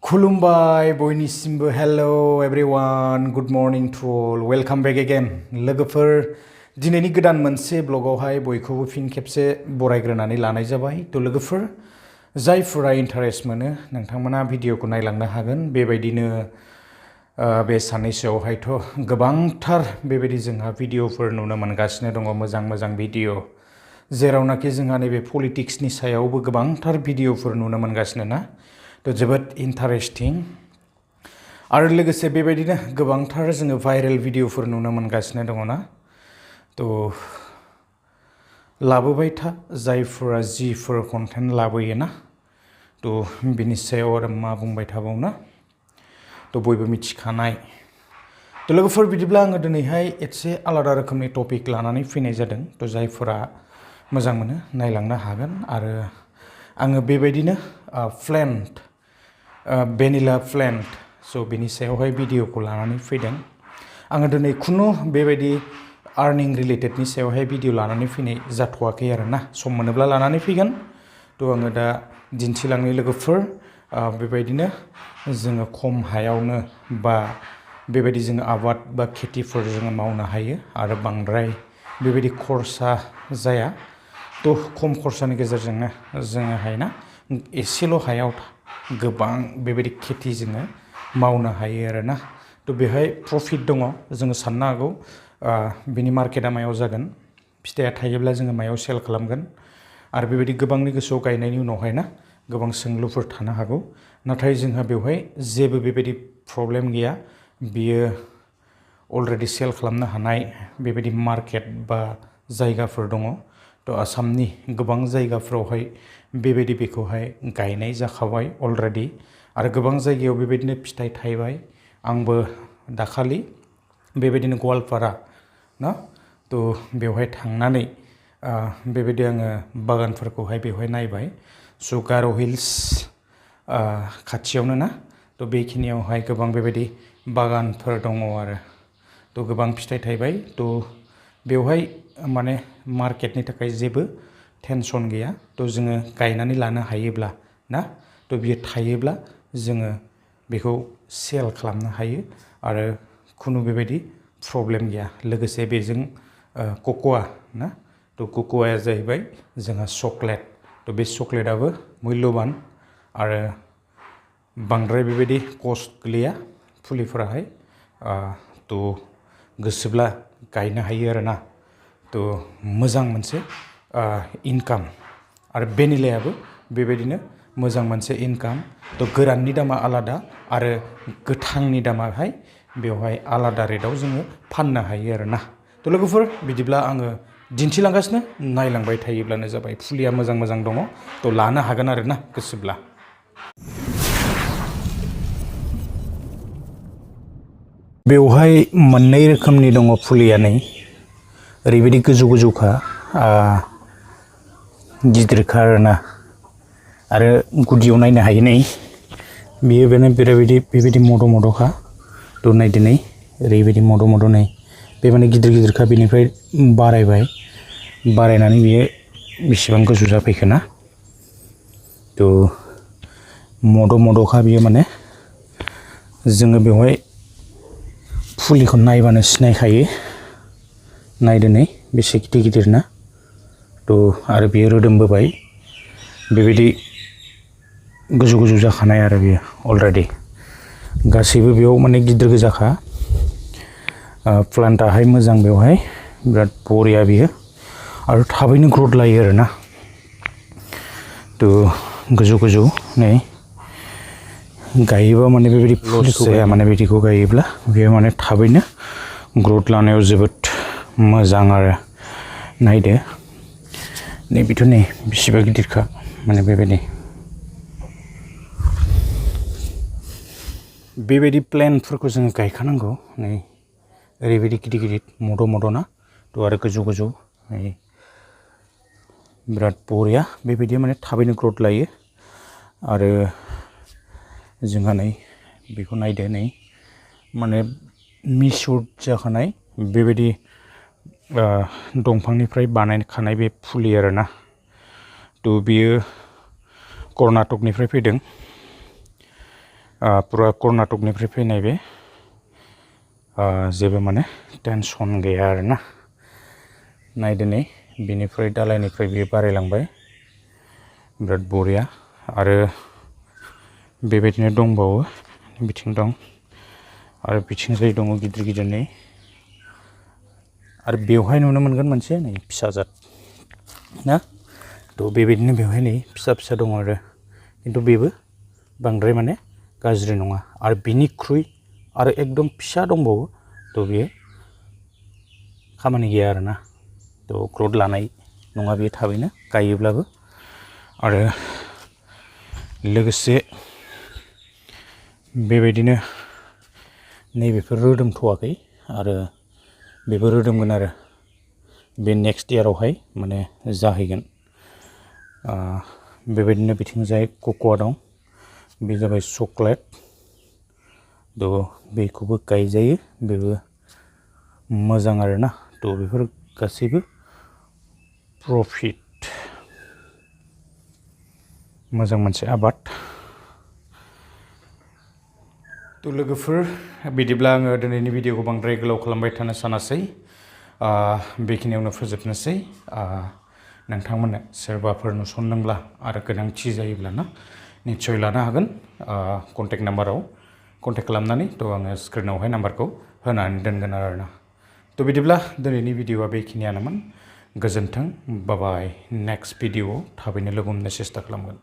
खुलुमबाय बयनिसिमबो hello everyone good morning to all welcome back again लोगोफोर दिनैनि गोदान मोनसे ब्लगावहाय बयखौबो फिन खेबसे बरायग्रोनानै लानाय जाबाय थ' लोगोफोर जायफोरा इन्टारेस्ट मोनो नोंथांमोना भिडिअखौ नायलांनो हागोन बेबायदिनो बे साननैसोआवहायथ' गोबांथार बेबायदि जोंहा भिडिअफोर नुनो मोनगासिनो दङ मोजां मोजां भिडिअ जेरावनाखि जोंहा नैबे पलिटिक्सनि सायावबो गोबांथार भिडिअफोर नुनो मोनगासिनो ना थ' जोबोद इन्टारेस्टिं आरो लोगोसे बेबायदिनो गोबांथार जोङो भाइरेल भिडिअफोर नुनो मोनगासिनो दङ ना थ' लाबोबाय था जायफोरा जिफोर कन्टेन्ट लाबोयो ना थ' बिनि सायाव आरो मा बुंबाय थाबावनो थ' बयबो मिथिखानाय थ' लोगोफोर बिदिब्ला आङो दिनैहाय एसे आलादा रोखोमनि टपिक लानानै फैनाय जादों थ' जायफोरा मोजां मोनो नायलांनो हागोन आरो आङो बेबायदिनो प्लेन्ट भेनिला प्लेन्ट स' बिनि सायावहाय भिडिअखौ लानानै फैदों आङो दिनै खुनु बेबायदि आर्निं रिलेटेडनि सायावहाय भिडिअ लानानै फैनाय जाथ'वाखै आरो ना सम मोनोब्ला लानानै फैगोन थ' आङो दा दिन्थिलांनो लोगोफोर बेबायदिनो जोङो खम हायावनो बा बेबायदि जोङो आबाद बा खेथिफोर जोङो मावनो हायो आरो बांद्राय बेबायदि खरसा जाया थ' खम खरसानि गेजेरजोंनो जोङोहाय ना एसेल' हायाव गोबां बेबायदि खेथि जोङो मावनो हायो आरो ना थ' बेहाय प्रफिट दङ जोङो साननो हागौ बिनि मार्केटआ मायाव जागोन फिथाइया थायोब्ला जोङो मायाव सेल खालामगोन आरो बेबायदि गोबांनि गोसोआव गायनायनि उनावहाय ना गोबां सोंलुफोर थानो हागौ नाथाय जोंहा बेवहाय जेबो बेबायदि प्रब्लेम गैया बियो अलरेडि सेल खालामनो हानाय बेबायदि मार्केट बा जायगाफोर दङ थ' आसामनि गोबां जायगाफोरावहाय बेबायदि बेखौहाय गायनाय जाखाबाय अलरेडि आरो गोबां जायगायाव बेबायदिनो फिथाइ थायबाय आंबो दाखालि बेबायदिनो गवालपारा ना थ' बेवहाय थांनानै बेबायदि आङो बागानफोरखौहाय बेवहाय नायबाय स' गार' हिल्स खाथियावनो ना थ' बेखिनियावहाय गोबां बेबायदि बागानफोर दङ आरो थ' गोबां फिथाइ थायबाय थ' बेवहाय माने मार्केटनि थाखाय जेबो टेनसन गैया थ' जोङो गायनानै लानो हायोब्ला ना थ' बियो थायोब्ला जोङो बेखौ सेल खालामनो हायो आरो खुनु बेबायदि प्रब्लेम गैया लोगोसे बेजों कक'आ ना थ' कक'आया जाहैबाय जोंहा चक्लेट थ' बे चक्लेटआबो मुल्यबान आरो बांद्राय बेबायदि कस्ट गोलैया फुलिफोराहाय थ' गोसोब्ला गायनो हायो आरोना थ' मोजां मोनसे इनकाम आरो भेनिलायाबो बेबायदिनो मोजां मोनसे इनकाम थ' गोराननि दामा आलादा आरो गोथांनि दामाहाय बेवहाय आलादा रेटआव जोङो फाननो हायो आरोना थ' लोगोफोर बिदिब्ला आङो दिन्थिलांगासिनो नायलांबाय थायोब्लानो जाबाय फुलिया मोजां मोजां दङ थ' लानो हागोन आरोना गोसोब्ला बेवहाय मोननै रोखोमनि दङ फुलिया नै ओरैबायदि गोजौ गोजौखा गिदिरखा आरोना आरो गुदियाव नायनो हायो नै बियो बेबायदि मद' मद'खा थ' नायदो नै ओरैबायदि मद' मद' नै बे माने गिदिर गिदिरखा बेनिफ्राय बारायनानै बियो बेसेबां गोजौ जाफैखो ना थ' मद' मद'खा बियो माने जोङो बेवहाय फुलिखौ नायबानो सिनायखायो नायदो नै बेसे गिदिर गिदिर ना थ' आरो बियो रोदोमबोबाय बेबायदि गोजौ गोजौ जाखानाय आरो बियो अलरेडि गासैबो बेयाव माने गिदिर गोजाखा प्लान्टाहाय मोजां बेवहाय बिराद बरिया बियो आरो थाबैनो ग्रथ लायो आरोना थ' गोजौ गोजौ नै गायोबा माने बेबायदि लस जाया माने बिदिखौ गायोब्ला बेयो माने थाबैनो ग्रथ लानायाव जोबोद मोजां आरो नायदो नै बेथ' नै बेसेबा गिदिरखा माने बेबायदि प्लेन्टफोरखौ जोङो गायखानांगौ नै ओरैबायदि गिदिर गिदिर मद' मद'ना थ' आरो गोजौ गोजौ नै बिराद बरिया बेबायदि माने थाबैनो ग्रथ लायो आरो जोंहा नै बेखौ नायदो नै माने मिसुर जाखानाय बेबायदि दंफांनिफ्राय बानायखानाय बे फुलि आरोना थ' बियो कर्नाटकनिफ्राय फैदों पुरा कर्नाटकनिफ्राय फैनाय बे जेबो माने टेनसन गैया आरोना नायदो नै बिनिफ्राय दालायनिफ्राय बियो बारायलांबाय बिराद बरिया आरो बेबायदिनो दंबावो बिथिं दं आरो बिथिंजाय दङ गिदिर गिदिर नै आरो बेवहाय नुनो मोनगोन मोनसे नै फिसा जात ना थ' बेबायदिनो बेवहाय नै फिसा फिसा दङ आरो खिन्थु बेबो बांद्राय माने गाज्रि नङा आरो बिनिख्रुइ आरो एकदम फिसा दंबावो थ' बेयो खामानि गैया आरोना थ' ग्रथ लानाय नङा बेयो थाबैनो गायोब्लाबो आरो लोगोसे बेबायदिनो नैबेफोर रोदोमथ'वाखै आरो बेबो रोदोमगोन आरो बे नेक्स्ट इयारावहाय माने जाहैगोन बेबायदिनो बिथिंजाय कक'आ दं बे जाबाय चक्लेट थ' बेखौबो गायजायो बेबो मोजां आरोना थ' बेफोर गासैबो प्रफिट मोजां मोनसे आबाद थ' लोगोफोर बिदिब्ला आङो दिनैनि भिडिअखौ बांद्राय गोलाव खालामबाय थानो सानासै बेखिनियावनो फोजोबनोसै नोंथांमोननो सोरबाफोर नुसनदोंब्ला आरो गोनांथि जायोब्ला ना निस्सय लानो हागोन कन्टेक्ट नाम्बाराव कन्टेक्ट खालामनानै थ' आङो स्क्रिनावहाय नाम्बारखौ होनानै दोनगोन आरोना थ' बिदिब्ला दिनैनि भिडिअआ बेखिनियानोमोन गोजोन्थों बाबाय नेक्स्ट भिडिअआव थाबैनो लोगो मोननो सेस्था खालामगोन